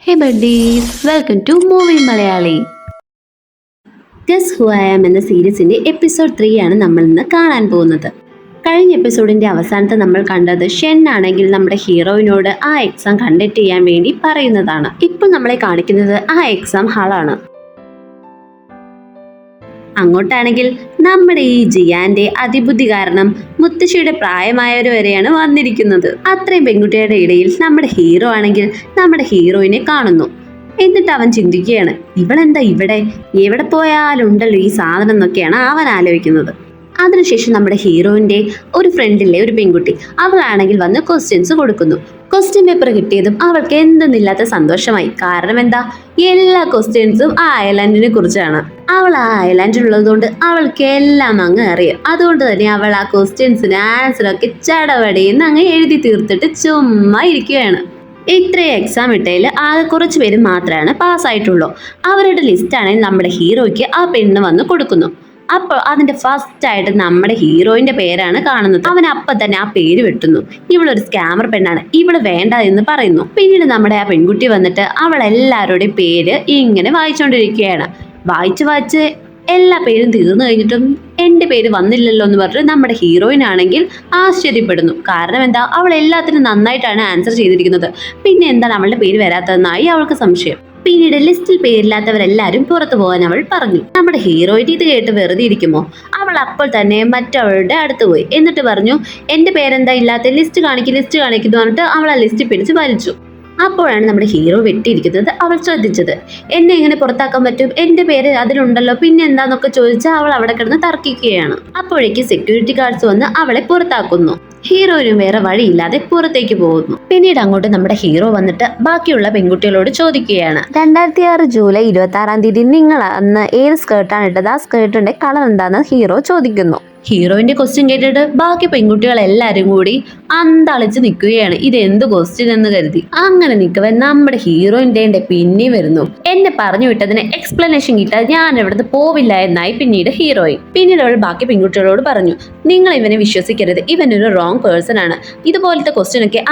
Hey buddies, welcome to Movie Malayali. Guess who I am എന്ന സീരീസിന്റെ episode 3 ആണ് നമ്മൾ ഇന്ന് കാണാൻ പോകുന്നത്. കഴിഞ്ഞ എപ്പിസോഡിന്റെ അവസാനത്തെ നമ്മൾ കണ്ടത് ഷെൻ ആണെങ്കിൽ നമ്മുടെ ഹീറോയിനോട് ആ എക്സാം കണ്ടക്ട് ചെയ്യാൻ വേണ്ടി പറയുന്നതാണ്. ഇപ്പോൾ നമ്മളെ കാണിക്കുന്നത് ആ എക്സാം ഹാളാണ്. അങ്ങോട്ടാണെങ്കിൽ നമ്മുടെ ഈ ജിയാന്റെ അതിബുദ്ധി കാരണം മുത്തശ്ശിയുടെ പ്രായമായവർ വരെയാണ് വന്നിരിക്കുന്നത്. അത്രയും പെൺകുട്ടിയുടെ ഇടയിൽ നമ്മുടെ ഹീറോ ആണെങ്കിൽ നമ്മുടെ ഹീറോയിനെ കാണുന്നു. എന്നിട്ട് അവൻ ചിന്തിക്കുകയാണ്, ഇവളെന്താ ഇവിടെ, എവിടെ പോയാലും ഉണ്ടല്ലോ ഈ സാധനം എന്നൊക്കെയാണ് അവൻ ആലോചിക്കുന്നത്. അതിനുശേഷം നമ്മുടെ ഹീറോയിന്റെ ഒരു ഫ്രണ്ടിലെ ഒരു പെൺകുട്ടി, അവളാണെങ്കിൽ വന്ന് ക്വസ്റ്റ്യൻസ് കൊടുക്കുന്നു. ക്വസ്റ്റ്യൻ പേപ്പർ കിട്ടിയതും അവൾക്ക് എന്തെന്നില്ലാത്ത സന്തോഷമായി. കാരണം എന്താ, എല്ലാ ക്വസ്റ്റ്യൻസും ആ ഐലാൻഡിനെ കുറിച്ചാണ്. അവൾ ആ ഐലാൻഡിലുള്ളത് കൊണ്ട് അവൾക്ക് എല്ലാം അങ്ങ് അറിയാം. അതുകൊണ്ട് തന്നെ അവൾ ആ ക്വസ്റ്റ്യൻസിന് ആൻസറൊക്കെ ചടവടയെന്ന് അങ്ങ് എഴുതി തീർത്തിട്ട് ചുമ്മാ ഇരിക്കുകയാണ്. ഇത്രയും എക്സാം ഇട്ടതിൽ ആകെ കുറച്ച് പേര് മാത്രമാണ് പാസ്സായിട്ടുള്ളൂ. അവരുടെ ലിസ്റ്റാണെങ്കിൽ നമ്മുടെ ഹീറോയ്ക്ക് ആ പെണ്ണ് വന്ന് കൊടുക്കുന്നു. അപ്പോൾ അതിന്റെ ഫസ്റ്റ് ആയിട്ട് നമ്മുടെ ഹീറോയിന്റെ പേരാണ് കാണുന്നത്. അവൻ അപ്പം തന്നെ ആ പേര് വെട്ടുന്നു. ഇവളൊരു സ്കാമർ പെണ്ണാണ്, ഇവള് വേണ്ട എന്ന് പറയുന്നു. പിന്നീട് നമ്മുടെ ആ പെൺകുട്ടി വന്നിട്ട് അവൾ എല്ലാവരുടെയും പേര് ഇങ്ങനെ വായിച്ചുകൊണ്ടിരിക്കുകയാണ്. വായിച്ച് എല്ലാ പേരും തീർന്നു കഴിഞ്ഞിട്ടും എൻ്റെ പേര് വന്നില്ലല്ലോ എന്ന് പറഞ്ഞിട്ട് നമ്മുടെ ഹീറോയിൻ ആണെങ്കിൽ ആശ്ചര്യപ്പെടുന്നു. കാരണം എന്താ, അവൾ എല്ലാത്തിനും നന്നായിട്ടാണ് ആൻസർ ചെയ്തിരിക്കുന്നത്. പിന്നെ എന്താണ് അവളുടെ പേര് വരാത്തതെന്നായി അവൾക്ക് സംശയം. പിന്നീട് ലിസ്റ്റിൽ പേരില്ലാത്തവരെല്ലാരും പുറത്തു പോകാൻ അവൾ പറഞ്ഞു. നമ്മുടെ ഹീറോയിൻ ഇത് കേട്ട് വെറുതെ ഇരിക്കുമോ? അവൾ അപ്പോൾ തന്നെ മറ്റവളുടെ അടുത്ത് പോയി. എന്നിട്ട് പറഞ്ഞു, എൻ്റെ പേരെന്താ ഇല്ലാത്ത, ലിസ്റ്റ് കാണിക്കുന്നു പറഞ്ഞിട്ട് അവൾ ആ ലിസ്റ്റ് പിടിച്ച് വലിച്ചു. അപ്പോഴാണ് നമ്മുടെ ഹീറോ വെട്ടിയിരിക്കുന്നത് അവൾ ശ്രദ്ധിച്ചത്. എന്നെ എങ്ങനെ പുറത്താക്കാൻ പറ്റും, എൻ്റെ പേര് അതിലുണ്ടല്ലോ, പിന്നെ എന്താന്നൊക്കെ ചോദിച്ചാൽ അവൾ അവിടെ കിടന്ന് തർക്കിക്കുകയാണ്. അപ്പോഴേക്ക് സെക്യൂരിറ്റി ഗാർഡ്സ് വന്ന് അവളെ പുറത്താക്കുന്നു. ഹീറോയിനും വേറെ വഴിയില്ലാതെ പുറത്തേക്ക് പോകുന്നു. പിന്നീട് അങ്ങോട്ട് നമ്മുടെ ഹീറോ വന്നിട്ട് ബാക്കിയുള്ള പെൺകുട്ടികളോട് ചോദിക്കുകയാണ്, 2006 ജൂലൈ 26 നിങ്ങൾ അന്ന് ഏത് സ്കേർട്ടാണ് ഇട്ടത്, ആ സ്കേർട്ടിന്റെ കളർ എന്താന്ന് ഹീറോ ചോദിക്കുന്നു. ഹീറോയിന്റെ ക്വസ്റ്റ്യൻ കേട്ടിട്ട് ബാക്കി പെൺകുട്ടികൾ എല്ലാരും കൂടി അന്തളിച്ച് നിൽക്കുകയാണ്. ഇത് എന്ത് ക്വസ്റ്റ്യൻ എന്ന് കരുതി. അങ്ങനെ നിൽക്കവൻ നമ്മുടെ ഹീറോയിന്റെ പിന്നെ വരുന്നു. എന്നെ പറഞ്ഞു വിട്ടതിന് എക്സ്പ്ലനേഷൻ കിട്ടാതെ ഞാൻ ഇവിടുന്ന് പോവില്ല എന്നായി പിന്നീട് ഹീറോയിൻ. പിന്നീട് അവൾ ബാക്കി പെൺകുട്ടികളോട് പറഞ്ഞു, നിങ്ങൾ ഇവനെ വിശ്വസിക്കരുത്, ഇവനൊരു റോങ് പേഴ്സൺ ആണ്. ഇതുപോലത്തെ ക്വസ്റ്റ്യൻ ഒക്കെ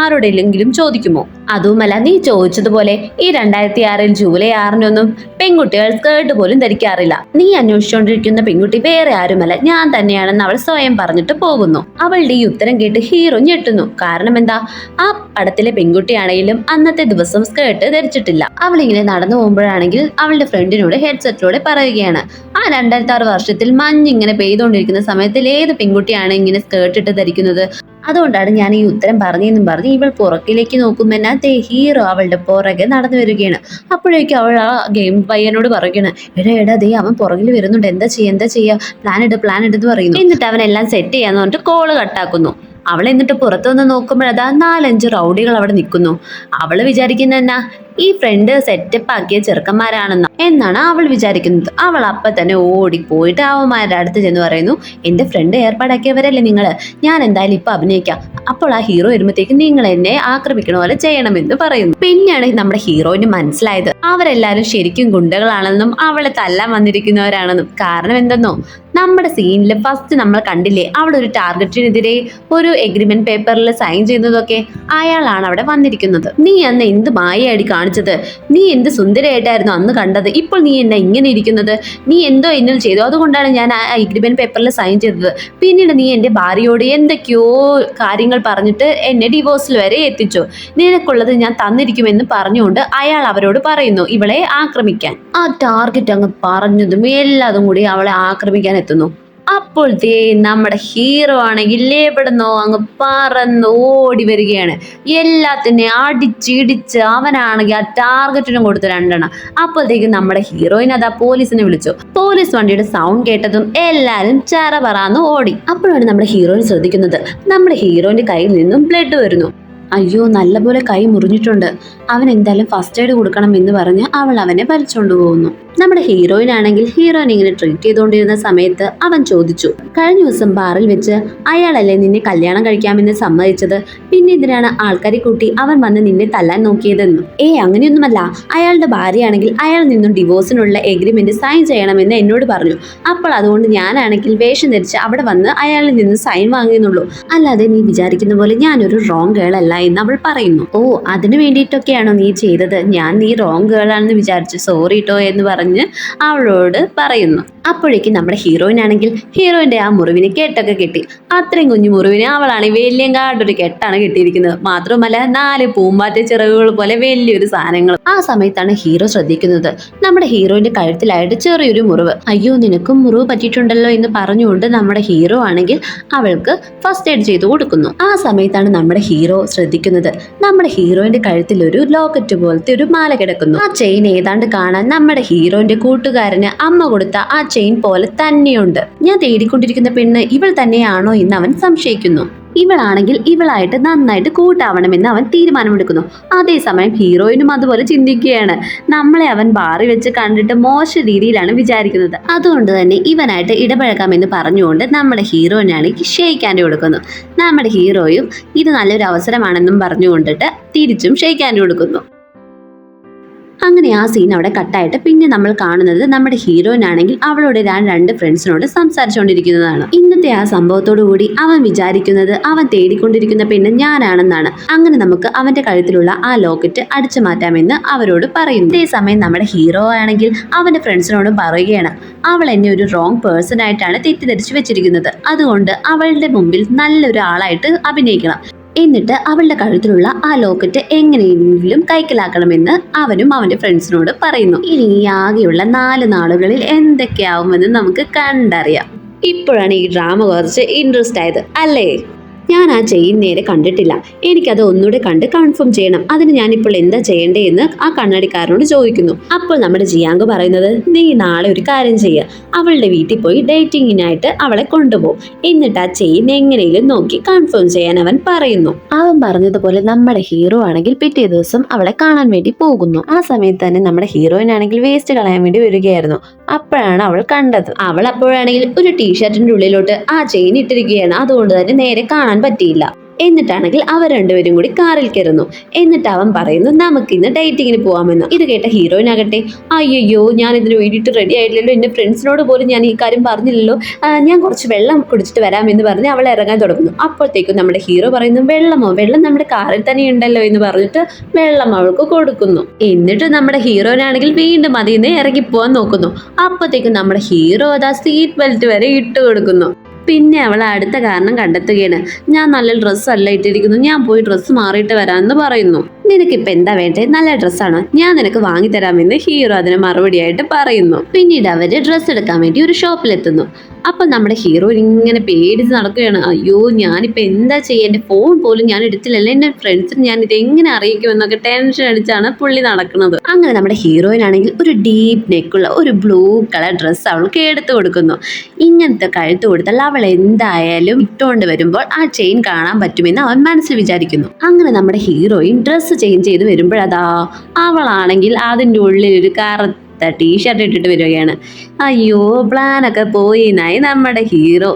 ആരോടെങ്കിലും ചോദിക്കുമോ? അതുമല്ല, നീ ചോദിച്ചതുപോലെ ഈ 2006 ജൂലൈ 6 പെൺകുട്ടികൾ സ്കേർട്ട് പോലും ധരിക്കാറില്ല. നീ അന്വേഷിച്ചുകൊണ്ടിരിക്കുന്ന പെൺകുട്ടി വേറെ ആരുമല്ല, ഞാൻ തന്നെയാണെന്ന് അവൾ സ്വയം പറഞ്ഞിട്ട് പോകുന്നു. അവളുടെ ഈ ഉത്തരം കേട്ട് ഹീറോ ഞെട്ടുന്നു. കാരണം എന്താ, ആ പടത്തിലെ പെൺകുട്ടിയാണെങ്കിലും അന്നത്തെ ദിവസം സ്കേർട്ട് ധരിച്ചിട്ടില്ല. അവളിങ്ങനെ നടന്നു പോകുമ്പോഴാണെങ്കിൽ അവളുടെ ഫ്രണ്ടിനോട് ഹെഡ്സെറ്റിലൂടെ പറയുകയാണ്, ആ 2006 വർഷത്തിൽ മഞ്ഞിങ്ങനെ പെയ്തുകൊണ്ടിരിക്കുന്ന സമയത്തിൽ ഏത് പെൺകുട്ടിയാണ് ഇങ്ങനെ സ്കേർട്ട് ഇട്ട് ധരിക്കുന്നത്? അതുകൊണ്ടാണ് ഞാൻ ഈ ഉത്തരം പറഞ്ഞെന്നും പറഞ്ഞ് ഇവൾ പുറകിലേക്ക് നോക്കുമ്പോൾ ഹീറോ അവളുടെ പുറകെ നടന്നു വരികയാണ്. അപ്പോഴേക്കും അവൾ ആ ഗെയിം പയ്യനോട് പറയുകയാണ്, എടാ ദേ അവൻ പുറകിൽ വരുന്നുണ്ട്, എന്താ ചെയ്യാ, പ്ലാൻ ഇട് എന്ന് പറയുന്നു. എന്നിട്ട് അവൻ എല്ലാം സെറ്റ് ചെയ്യാന്ന് പറഞ്ഞിട്ട് കോള് കട്ടാക്കുന്നു. അവൾ എന്നിട്ട് പുറത്തുനിന്ന് നോക്കുമ്പോഴതാ 4-5 റൗഡികൾ അവിടെ നിൽക്കുന്നു. അവള് വിചാരിക്കുന്ന എന്നാ, ഈ ഫ്രണ്ട് സെറ്റപ്പ് ആക്കിയ ചെറുക്കന്മാരാണെന്നാണ് അവൾ വിചാരിക്കുന്നത്. അവൾ അപ്പം തന്നെ ഓടിപ്പോയിട്ട് അവന്മാരുടെ അടുത്ത് ചെന്ന് പറയുന്നു, എൻ്റെ ഫ്രണ്ട് ഏർപ്പാടാക്കിയവരല്ലേ നിങ്ങള്, ഞാൻ എന്തായാലും ഇപ്പൊ അഭിനയിക്കാം. അപ്പോൾ ആ ഹീറോ വരുമ്പോഴത്തേക്ക് നിങ്ങൾ എന്നെ ആക്രമിക്കണ പോലെ ചെയ്യണമെന്ന് പറയുന്നു. പിന്നെയാണ് നമ്മുടെ ഹീറോയിന് മനസ്സിലായത് അവരെല്ലാരും ശരിക്കും ഗുണ്ടകളാണെന്നും അവളെ തല്ലാൻ വന്നിരിക്കുന്നവരാണെന്നും. കാരണം എന്തെന്നോ, നമ്മുടെ സീനിൽ ഫസ്റ്റ് നമ്മൾ കണ്ടില്ലേ, അവളൊരു ടാർഗറ്റിനെതിരെ ഒരു എഗ്രിമെന്റ് പേപ്പറിൽ സൈൻ ചെയ്യുന്നതൊക്കെ, അയാളാണ് അവിടെ വന്നിരിക്കുന്നത്. നീ അന്ന് എന്ത് മായയാടി കാണിച്ചത്, നീ എന്ത് സുന്ദരമായിട്ടായിരുന്നു അന്ന് കണ്ടത്, ഇപ്പോൾ നീ എന്നാ ഇങ്ങനെ ഇരിക്കുന്നത്, നീ എന്തോ എന്നിൽ ചെയ്തു, അതുകൊണ്ടാണ് ഞാൻ ആ എഗ്രിമെന്റ് പേപ്പറിൽ സൈൻ ചെയ്തത്. പിന്നീട് നീ എൻ്റെ ഭാര്യയോട് എന്തൊക്കെയോ കാര്യങ്ങൾ പറഞ്ഞിട്ട് എന്നെ ഡിവോഴ്സിൽ വരെ എത്തിച്ചു, നിനക്കുള്ളത് ഞാൻ തന്നിരിക്കുമെന്ന് പറഞ്ഞുകൊണ്ട് അയാൾ അവരോട് പറയുന്നു ഇവളെ ആക്രമിക്കാൻ. ആ ടാർഗറ്റ് അങ്ങ് പറഞ്ഞതും എല്ലാതും കൂടി അവളെ ആക്രമിക്കാൻ എത്തുന്നു. അപ്പോഴത്തേ നമ്മുടെ ഹീറോ ആണെങ്കിൽ എവിടുന്നോ അങ്ങ് പറന്ന് ഓടി വരികയാണ്. എല്ലാത്തിനെ അടിച്ചിടിച്ച് അവനാണെങ്കിൽ ആ ടാർഗറ്റിനും കൊടുത്ത് 2 അപ്പോഴത്തേക്കും നമ്മുടെ ഹീറോയിൻ അതാ പോലീസിനെ വിളിച്ചു. പോലീസ് വണ്ടിയുടെ സൗണ്ട് കേട്ടതും എല്ലാരും ചറ പറന്ന് ഓടി. അപ്പോഴാണ് നമ്മുടെ ഹീറോയിൻ ശ്രദ്ധിക്കുന്നത്, നമ്മുടെ ഹീറോയിന്റെ കയ്യിൽ നിന്നും ബ്ലഡ് വരുന്നു. അയ്യോ, നല്ലപോലെ കൈ മുറിഞ്ഞിട്ടുണ്ട്, അവൻ എന്തായാലും ഫസ്റ്റ് എയ്ഡ് കൊടുക്കണം എന്ന് പറഞ്ഞ് അവൾ അവനെ വലിച്ചുകൊണ്ട് പോകുന്നു. നമ്മുടെ ഹീറോയിൻ ആണെങ്കിൽ ഹീറോയിൻ ഇങ്ങനെ ട്രീറ്റ് ചെയ്തുകൊണ്ടിരുന്ന സമയത്ത് അവൻ ചോദിച്ചു, കഴിഞ്ഞ ദിവസം ബാറിൽ വെച്ച് അയാളല്ലേ നിന്നെ കല്യാണം കഴിക്കാമെന്ന് സമ്മതിച്ചത്, പിന്നെ ഇതിനാണ് ആൾക്കാരെ കൂട്ടി അവൻ വന്ന് നിന്നെ തല്ലാൻ നോക്കിയതെന്നും. അങ്ങനെയൊന്നുമല്ല, അയാളുടെ ഭാര്യയാണെങ്കിൽ അയാൾ നിന്നും ഡിവോഴ്സിനുള്ള എഗ്രിമെന്റ് സൈൻ ചെയ്യണമെന്ന് എന്നോട് പറഞ്ഞു. അപ്പോൾ അതുകൊണ്ട് ഞാനാണെങ്കിൽ വേഷം ധരിച്ച് അവിടെ വന്ന് അയാളിൽ നിന്ന് സൈൻ വാങ്ങിയെന്നുള്ളൂ. അല്ലാതെ നീ വിചാരിക്കുന്ന പോലെ ഞാനൊരു റോങ് ഗേൾ അല്ല എന്ന് അവൾ പറയുന്നു. ഓ, അതിനു വേണ്ടിയിട്ടൊക്കെയാണോ നീ ചെയ്തത്? ഞാൻ നീ റോങ് ഗേൾ ആണെന്ന് വിചാരിച്ചു, സോറി ട്ടോ എന്ന് പറഞ്ഞ് അവളോട് പറയുന്നു. അപ്പോഴേക്കും നമ്മുടെ ഹീറോയിൻ ആണെങ്കിൽ ഹീറോയിന്റെ ആ മുറിവിന് കെട്ടൊക്കെ കെട്ടി. അത്രയും കുഞ്ഞു മുറിവിന് അവളാണ് വലിയങ്കാട്ടൊരു കെട്ടാണ് കെട്ടിയിരിക്കുന്നത്. മാത്രമല്ല 4 പൂമ്പാറ്റ ചിറകുകൾ പോലെ വലിയൊരു സാധനങ്ങൾ. ആ സമയത്താണ് ഹീറോ ശ്രദ്ധിക്കുന്നത് നമ്മുടെ ഹീറോയിന്റെ കഴുത്തിലായിട്ട് ചെറിയൊരു മുറിവ്. അയ്യോ, നിനക്കും മുറിവ് പറ്റിയിട്ടുണ്ടല്ലോ എന്ന് പറഞ്ഞുകൊണ്ട് നമ്മുടെ ഹീറോ ആണെങ്കിൽ അവൾക്ക് ഫസ്റ്റ് എയ്ഡ് ചെയ്തു കൊടുക്കുന്നു. ആ സമയത്താണ് നമ്മുടെ ഹീറോ ശ്രദ്ധിക്കുന്നത് നമ്മുടെ ഹീറോയിന്റെ കഴുത്തിൽ ഒരു ലോക്കറ്റ് പോലത്തെ ഒരു മാല കിടക്കുന്നു. ആ ചെയിൻ ഏതാണ്ട് കാണാൻ നമ്മുടെ ഹീറോയിന്റെ കൂട്ടുകാരന് അമ്മ കൊടുത്ത ആ ചെയിൻ പോലെ തന്നെയുണ്ട്. ഞാൻ തേടിക്കൊണ്ടിരിക്കുന്ന പെണ്ണ് ഇവൾ തന്നെയാണോ എന്ന് അവൻ സംശയിക്കുന്നു. ഇവളാണെങ്കിൽ ഇവളായിട്ട് നന്നായിട്ട് കൂട്ടാവണമെന്ന് അവൻ തീരുമാനമെടുക്കുന്നു. അതേസമയം ഹീറോയിനും അതുപോലെ ചിന്തിക്കുകയാണ്. നമ്മളെ അവൻ ബാറി വെച്ച് കണ്ടിട്ട് മോശം രീതിയിലാണ് വിചാരിക്കുന്നത്. അതുകൊണ്ട് തന്നെ ഇവനായിട്ട് ഇടപഴകാമെന്ന് പറഞ്ഞുകൊണ്ട് നമ്മുടെ ഹീറോയിനാണെങ്കിൽ ഷെയ്ക്കാൻഡ് കൊടുക്കുന്നു. നമ്മുടെ ഹീറോയും ഇത് നല്ലൊരു അവസരമാണെന്നും പറഞ്ഞുകൊണ്ടിട്ട് തിരിച്ചും ഷെയ്ക്കാൻഡ് കൊടുക്കുന്നു. അങ്ങനെ ആ സീൻ അവിടെ കട്ടായിട്ട് പിന്നെ നമ്മൾ കാണുന്നത് നമ്മുടെ ഹീറോയിനാണെങ്കിൽ അവളുടെ 2 ഫ്രണ്ട്സിനോട് സംസാരിച്ചുകൊണ്ടിരിക്കുന്നതാണ്. ഇന്നത്തെ ആ സംഭവത്തോടു കൂടി അവൻ വിചാരിക്കുന്നത് അവൻ തേടിക്കൊണ്ടിരിക്കുന്ന പെണ്ണ് ഞാനാണെന്നാണ്. അങ്ങനെ നമുക്ക് അവന്റെ കഴുത്തിലുള്ള ആ ലോക്കറ്റ് അടിച്ചു മാറ്റാമെന്ന് അവരോട് പറയുന്നു. അതേസമയം നമ്മുടെ ഹീറോ ആണെങ്കിൽ അവന്റെ ഫ്രണ്ട്സിനോടും പറയുകയാണ്, അവൾ എന്നെ ഒരു റോങ് പേഴ്സൺ ആയിട്ടാണ് തെറ്റിദ്ധരിച്ചു വെച്ചിരിക്കുന്നത്. അതുകൊണ്ട് അവളുടെ മുമ്പിൽ നല്ലൊരു ആളായിട്ട് അഭിനയിക്കണം. എന്നിട്ട് അവളുടെ കഴുത്തിലുള്ള ആ ലോക്കറ്റ് എങ്ങനെയെങ്കിലും കൈക്കലാക്കണമെന്ന് അവനും അവന്റെ ഫ്രണ്ട്സിനോട് പറയുന്നു. ഇനി ആകെയുള്ള 4 നാളുകളിൽ എന്തൊക്കെയാവുമെന്ന് നമുക്ക് കണ്ടറിയാം. ഇപ്പോഴാണ് ഈ ഡ്രാമ കുറച്ച് ഇൻട്രസ്റ്റ് ആയത് അല്ലേ? ഞാൻ ആ ചെയിൻ നേരെ കണ്ടിട്ടില്ല. എനിക്കത് ഒന്നുകൂടെ കണ്ട് കൺഫേം ചെയ്യണം. അതിന് ഞാനിപ്പോൾ എന്താ ചെയ്യേണ്ടേ എന്ന് ആ കണ്ണാടിക്കാരനോട് ചോദിക്കുന്നു. അപ്പോൾ നമ്മുടെ ജിയാങ്ക് പറയുന്നത്, നീ നാളെ ഒരു കാര്യം ചെയ്യുക, അവളുടെ വീട്ടിൽ പോയി ഡേറ്റിങ്ങിനായിട്ട് അവളെ കൊണ്ടുപോകും. എന്നിട്ട് ആ ചെയിൻ എങ്ങനെയും നോക്കി കൺഫേം ചെയ്യാൻ അവൻ പറയുന്നു. അവൻ പറഞ്ഞതുപോലെ നമ്മുടെ ഹീറോ ആണെങ്കിൽ പിറ്റേ ദിവസം അവളെ കാണാൻ വേണ്ടി പോകുന്നു. ആ സമയത്ത് തന്നെ നമ്മുടെ ഹീറോയിൻ ആണെങ്കിൽ വേസ്റ്റ് കളയാൻ വേണ്ടി വരികയായിരുന്നു. അപ്പോഴാണ് അവൾ കണ്ടത്. അവൾ അപ്പോഴാണെങ്കിൽ ഒരു ടീഷർട്ടിന്റെ ഉള്ളിലോട്ട് ആ ചെയിൻ ഇട്ടിരിക്കുകയാണ്. അതുകൊണ്ട് തന്നെ നേരെ കാണാൻ പറ്റിയില്ല. എന്നിട്ടാണെങ്കിൽ അവർ രണ്ടുപേരും കൂടി കാറിൽ കയറുന്നു. എന്നിട്ട് അവൻ പറയുന്നു, നമുക്ക് ഇന്ന് ഡേറ്റിങ്ങിന് പോവാമെന്ന്. ഇത് കേട്ട ഹീറോയിനാകട്ടെ, അയ്യോ, ഞാൻ ഇതിന് വേണ്ടിയിട്ട് റെഡി ആയില്ലല്ലോ, എന്റെ ഫ്രണ്ട്സിനോട് പോലും ഞാൻ ഈ കാര്യം പറഞ്ഞില്ലല്ലോ, ഞാൻ കുറച്ച് വെള്ളം കുടിച്ചിട്ട് വരാമെന്ന് പറഞ്ഞ് അവൾ ഇറങ്ങാൻ തുടങ്ങുന്നു. അപ്പോഴത്തേക്കും നമ്മുടെ ഹീറോ പറയുന്നു, വെള്ളമോ? വെള്ളം നമ്മുടെ കാറിൽ തന്നെ ഉണ്ടല്ലോ എന്ന് പറഞ്ഞിട്ട് വെള്ളം അവൾക്ക് കൊടുക്കുന്നു. എന്നിട്ട് നമ്മുടെ ഹീറോയിനാണെങ്കിൽ വീണ്ടും അതിൽ നിന്ന് ഇറങ്ങിപ്പോവാൻ നോക്കുന്നു. അപ്പോഴത്തേക്കും നമ്മുടെ ഹീറോ അതാ സീറ്റ് ബെൽറ്റ് വരെ ഇട്ട് കൊടുക്കുന്നു. പിന്നെ അവൾ അടുത്ത കാരണം കണ്ടെത്തുകയാണ്. ഞാൻ നല്ല ഡ്രസ്സല്ല ഇട്ടിരിക്കുന്നു, ഞാൻ പോയി ഡ്രസ്സ് മാറിയിട്ട് വരാമെന്ന് പറയുന്നു. നിനക്കിപ്പോൾ എന്താ വേണ്ടേ? നല്ല ഡ്രസ്സാണോ? ഞാൻ നിനക്ക് വാങ്ങിത്തരാമെന്ന് ഹീറോ അതിന് മറുപടിയായിട്ട് പറയുന്നു. പിന്നീട് അവര് ഡ്രസ്സ് എടുക്കാൻ വേണ്ടി ഒരു ഷോപ്പിലെത്തുന്നു. അപ്പൊ നമ്മുടെ ഹീറോ ഇങ്ങനെ പേടിച്ച് നടക്കുകയാണ്. അയ്യോ, ഞാനിപ്പോൾ എന്താ ചെയ്യുക? എൻ്റെ ഫോൺ പോലും ഞാൻ എടുത്തില്ലല്ലോ, എൻ്റെ ഫ്രണ്ട്സിന് ഞാൻ ഇത് എങ്ങനെ അറിയിക്കുമെന്നൊക്കെ ടെൻഷൻ അടിച്ചാണ് പുള്ളി നടക്കുന്നത്. അങ്ങനെ നമ്മുടെ ഹീറോയിനാണെങ്കിൽ ഒരു ഡീപ്പ് നെക്കുള്ള ഒരു ബ്ലൂ കളർ ഡ്രസ്സ് അവൾക്ക് എടുത്തു കൊടുക്കുന്നു. ഇങ്ങനത്തെ കഴുത്ത് കൊടുത്താൽ അവൾ എന്തായാലും ഇട്ടുകൊണ്ട് വരുമ്പോൾ ആ ചെയിൻ കാണാൻ പറ്റുമെന്ന് അവൻ മനസ്സിൽ വിചാരിക്കുന്നു. അങ്ങനെ നമ്മുടെ ഹീറോയിൻ ഡ്രസ്സ് ചേഞ്ച് ചെയ്ത് വരുമ്പോഴതാ അവളാണെങ്കിൽ അതിൻ്റെ ഉള്ളിൽ ഒരു കറുത്ത ടീഷർട്ട് ഇട്ടിട്ട് വരികയാണ്. അയ്യോ, പ്ലാനൊക്കെ പോയിന്നായി നമ്മുടെ ഹീറോ.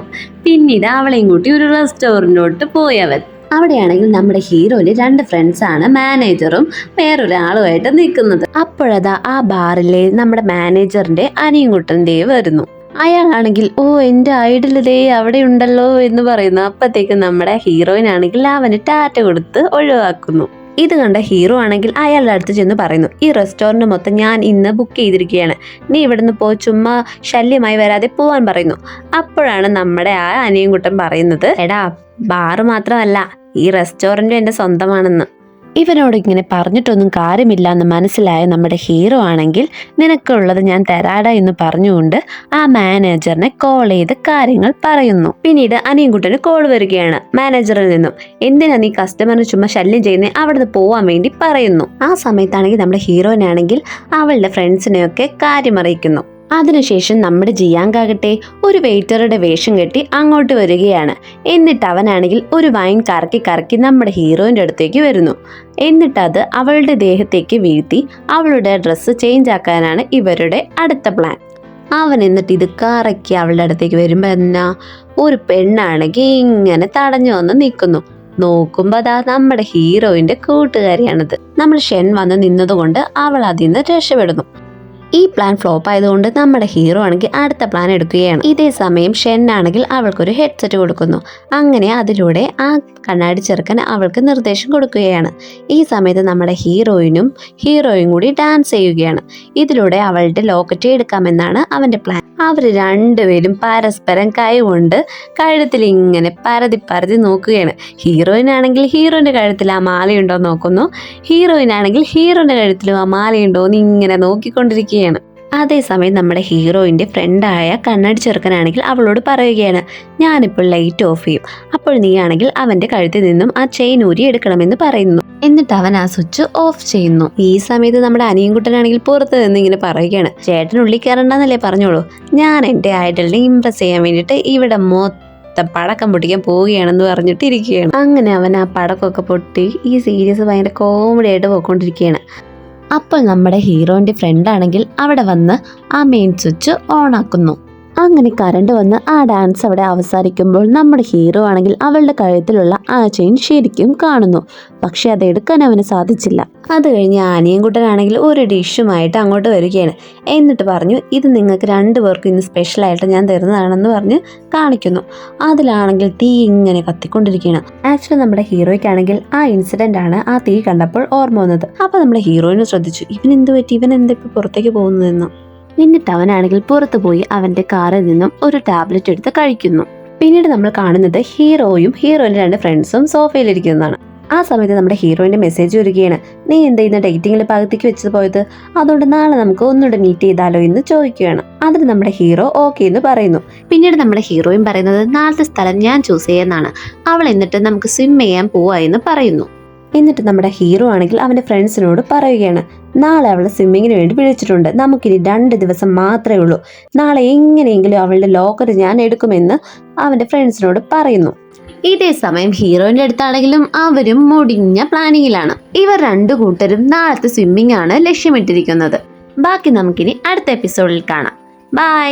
പിന്നീട് അവളെയും കൂട്ടി ഒരു റെസ്റ്റോറൻറ്റിലോട്ട് പോയവൻ. അവിടെയാണെങ്കിൽ നമ്മുടെ ഹീറോയിന് 2 ഫ്രണ്ട്സാണ് മാനേജറും വേറൊരാളുമായിട്ട് നിൽക്കുന്നത്. അപ്പോഴതാ ആ ബാറിലെ നമ്മുടെ മാനേജറിന്റെ അനിയൻകുട്ടൻ്റെ വരുന്നു. അയാളാണെങ്കിൽ, ഓ, എൻ്റെ ഐഡൽ ദേ അവിടെ ഉണ്ടല്ലോ എന്ന് പറയുന്നു. അപ്പത്തേക്കും നമ്മുടെ ഹീറോയിനാണെങ്കിൽ അവന് ടാറ്റ കൊടുത്ത് ഒഴിവാക്കുന്നു. ഇത് കണ്ട ഹീറോ ആണെങ്കിൽ അയാളുടെ അടുത്ത് ചെന്ന് പറയുന്നു, ഈ റെസ്റ്റോറൻറ്റ് മൊത്തം ഞാൻ ഇന്ന് ബുക്ക് ചെയ്തിരിക്കുകയാണ്, നീ ഇവിടുന്ന് പോയി ചുമ്മാ ശല്യമായി വരാതെ പോവാൻ പറയുന്നു. അപ്പോഴാണ് നമ്മുടെ ആ അനിയൻകുട്ടൻ പറയുന്നത്, എടാ, ബാറ് മാത്രമല്ല, ഈ റെസ്റ്റോറൻറ്റും എൻ്റെ സ്വന്തമാണെന്ന്. ഇവനോട് ഇങ്ങനെ പറഞ്ഞിട്ടൊന്നും കാര്യമില്ല എന്ന് മനസ്സിലായ നമ്മുടെ ഹീറോ ആണെങ്കിൽ, നിനക്കുള്ളത് ഞാൻ തരാടാ എന്ന് പറഞ്ഞുകൊണ്ട് ആ മാനേജറിനെ കോൾ ചെയ്ത് കാര്യങ്ങൾ പറയുന്നു. പിന്നീട് അനിയൻകുട്ടന് കോൾ വരികയാണ് മാനേജറിൽ നിന്നും. എന്തിനാ നീ കസ്റ്റമറിന് ചുമ്മാ ശല്യം ചെയ്യുന്നേ, അവിടുന്ന് പോവാൻ വേണ്ടി പറയുന്നു. ആ സമയത്താണെങ്കിൽ നമ്മുടെ ഹീറോയിനാണെങ്കിൽ അവളുടെ ഫ്രണ്ട്സിനെയൊക്കെ കാര്യം അറിയിക്കുന്നു. അതിനുശേഷം നമ്മുടെ ജിയാങ്കാകട്ടെ ഒരു വെയിറ്ററുടെ വേഷം കെട്ടി അങ്ങോട്ട് വരികയാണ്. എന്നിട്ട് അവനാണെങ്കിൽ ഒരു വൈൻ കറക്കി നമ്മുടെ ഹീറോയിൻ്റെ അടുത്തേക്ക് വരുന്നു. എന്നിട്ടത് അവളുടെ ദേഹത്തേക്ക് വീഴ്ത്തി അവളുടെ ഡ്രസ്സ് ചേഞ്ച് ആക്കാനാണ് ഇവരുടെ അടുത്ത പ്ലാൻ. അവൻ എന്നിട്ട് ഇത് കറക്കി അവളുടെ അടുത്തേക്ക് വരുമ്പോൾ എന്നാ ഒരു പെണ്ണാണെങ്കിൽ ഇങ്ങനെ തടഞ്ഞു വന്ന് നിൽക്കുന്നു. നോക്കുമ്പോൾ അതാ നമ്മുടെ ഹീറോയിൻ്റെ കൂട്ടുകാരിയാണത്. നമ്മൾ ഷെൻ വന്ന് നിന്നതുകൊണ്ട് അവൾ അതിൽ നിന്ന് രക്ഷപ്പെടുന്നു. ഈ പ്ലാൻ ഫ്ലോപ്പ് ആയതുകൊണ്ട് നമ്മുടെ ഹീറോ ആണെങ്കിൽ അടുത്ത പ്ലാൻ എടുക്കുകയാണ്. ഇതേ സമയം ഷെൻ ആണെങ്കിൽ അവൾക്കൊരു ഹെഡ്സെറ്റ് കൊടുക്കുന്നു. അങ്ങനെ അതിലൂടെ ആ കണ്ണാടി ചെറുക്കൻ അവൾക്ക് നിർദ്ദേശം കൊടുക്കുകയാണ്. ഈ സമയത്ത് നമ്മുടെ ഹീറോയിനും കൂടി ഡാൻസ് ചെയ്യുകയാണ്. ഇതിലൂടെ അവളുടെ ലോക്കറ്റ് എടുക്കാമെന്നാണ് അവന്റെ പ്ലാൻ. അവർ രണ്ടുപേരും പരസ്പരം കൈകൊണ്ട് കഴുത്തിൽ ഇങ്ങനെ പരതി നോക്കുകയാണ്. ഹീറോയിനാണെങ്കിൽ ഹീറോയിന്റെ കഴുത്തിൽ ആ മാലയുണ്ടോ നോക്കുന്നു, ഹീറോയിനാണെങ്കിൽ ഹീറോയിന്റെ കഴുത്തിലും ആ മാലയുണ്ടോ എന്ന് ഇങ്ങനെ നോക്കിക്കൊണ്ടിരിക്കുകയാണ്. അതേസമയം നമ്മുടെ ഹീറോയിൻ്റെ ഫ്രണ്ടായ കണ്ണാടി ചെറുക്കനാണെങ്കിൽ അവളോട് പറയുകയാണ്, ഞാനിപ്പോൾ ലൈറ്റ് ഓഫ് ചെയ്യും, അപ്പോൾ നീ ആണെങ്കിൽ അവൻ്റെ കഴുത്തിൽ നിന്നും ആ ചെയിൻ ഊരി എടുക്കണമെന്ന് പറയുന്നു. എന്നിട്ട് അവൻ ആ സ്വിച്ച് ഓഫ് ചെയ്യുന്നു. ഈ സമയത്ത് നമ്മുടെ അനിയൻകുട്ടനാണെങ്കിൽ പുറത്ത് നിന്ന് ഇങ്ങനെ പറയുകയാണ്, ചേട്ടൻ ഉള്ളിൽ കയറണ്ടെന്നല്ലേ പറഞ്ഞോളൂ, ഞാൻ എൻ്റെ ഐഡലിനെ ഇംപ്രസ് ചെയ്യാൻ വേണ്ടിയിട്ട് ഇവിടെ പടക്കം പൊട്ടിക്കാൻ പോവുകയാണെന്ന് പറഞ്ഞിട്ട് ഇരിക്കുകയാണ്. അങ്ങനെ അവൻ ആ പടക്കമൊക്കെ പൊട്ടി ഈ സീരീസ് ഭയങ്കര കോമഡി ആയിട്ട് പോയിക്കൊണ്ടിരിക്കുകയാണ്. അപ്പോൾ നമ്മുടെ ഹീറോയിൻ്റെ ഫ്രണ്ടാണെങ്കിൽ അവിടെ വന്ന് ആ മെയിൻ സ്വിച്ച് ഓൺ ആക്കുന്നു. അങ്ങനെ കറണ്ട് വന്ന് ആ ഡാൻസ് അവിടെ അവസാനിക്കുമ്പോൾ നമ്മുടെ ഹീറോ ആണെങ്കിൽ അവളുടെ കഴുത്തിലുള്ള ആ ചെയിൻ ശരിക്കും കാണുന്നു. പക്ഷെ അത് എടുക്കാൻ അവന് സാധിച്ചില്ല. അത് കഴിഞ്ഞ് ആനിയൻകുട്ടനാണെങ്കിൽ ഒരു ഡിഷുമായിട്ട് അങ്ങോട്ട് വരികയാണ്. എന്നിട്ട് പറഞ്ഞു, ഇത് നിങ്ങൾക്ക് രണ്ടുപേർക്കും ഇന്ന് സ്പെഷ്യലായിട്ട് ഞാൻ തരുന്നതാണെന്ന് പറഞ്ഞ് കാണിക്കുന്നു. അതിലാണെങ്കിൽ തീ ഇങ്ങനെ കത്തിക്കൊണ്ടിരിക്കുകയാണ്. ആക്ച്വലി നമ്മുടെ ഹീറോയ്ക്കാണെങ്കിൽ ആ ഇൻസിഡന്റ് ആണ് ആ തീ കണ്ടപ്പോൾ ഓർമ്മ വന്നത്. അപ്പോൾ നമ്മുടെ ഹീറോയിന് ശ്രദ്ധിച്ചു, ഇവൻ എന്ത് പറ്റി, ഇവൻ എന്താ ഇപ്പോൾ പുറത്തേക്ക് പോകുന്നതെന്ന്. എന്നിട്ട് അവനാണെങ്കിൽ പുറത്തു പോയി അവന്റെ കാറിൽ നിന്നും ഒരു ടാബ്ലറ്റ് എടുത്ത് കഴിക്കുന്നു. പിന്നീട് നമ്മൾ കാണുന്നത് ഹീറോയിന്റെ 2 ഫ്രണ്ട്സും സോഫയിലിരിക്കുന്നതാണ്. ആ സമയത്ത് നമ്മുടെ ഹീറോയിന്റെ മെസ്സേജ് വരികയാണ്, നീ എന്താ ഇന്ന് ഡേറ്റിംഗിൽ പകുതിക്ക് വെച്ചത് പോയത്, അതുകൊണ്ട് നാളെ നമുക്ക് ഒന്നുകൂടെ മീറ്റ് ചെയ്താലോ എന്ന് ചോദിക്കുകയാണ്. അതിന് നമ്മുടെ ഹീറോ ഓക്കെ എന്ന് പറയുന്നു. പിന്നീട് നമ്മുടെ ഹീറോയും പറയുന്നത്, നാളത്തെ സ്ഥലം ഞാൻ ചൂസ് ചെയ്യുന്നതാണ്, അവൾ എന്നിട്ട് നമുക്ക് സ്വിം ചെയ്യാൻ പോവാ എന്ന് പറയുന്നു. എന്നിട്ട് നമ്മുടെ ഹീറോ ആണെങ്കിൽ അവൻ്റെ ഫ്രണ്ട്സിനോട് പറയുകയാണ്, നാളെ അവളെ സ്വിമ്മിങ്ങിന് വേണ്ടി വിളിച്ചിട്ടുണ്ട്, നമുക്കിനി 2 ദിവസം മാത്രമേ ഉള്ളൂ, നാളെ എങ്ങനെയെങ്കിലും അവളുടെ ലോക്കർ ഞാൻ എടുക്കുമെന്ന് അവൻ്റെ ഫ്രണ്ട്സിനോട് പറയുന്നു. ഇതേ സമയം ഹീറോയിൻ്റെ അടുത്താണെങ്കിലും അവരും മുടിഞ്ഞ പ്ലാനിങ്ങിലാണ്. ഇവർ 2 കൂട്ടരും നാളത്തെ സ്വിമ്മിംഗ് ആണ് ലക്ഷ്യമിട്ടിരിക്കുന്നത്. ബാക്കി നമുക്കിനി അടുത്ത എപ്പിസോഡിൽ കാണാം. ബൈ.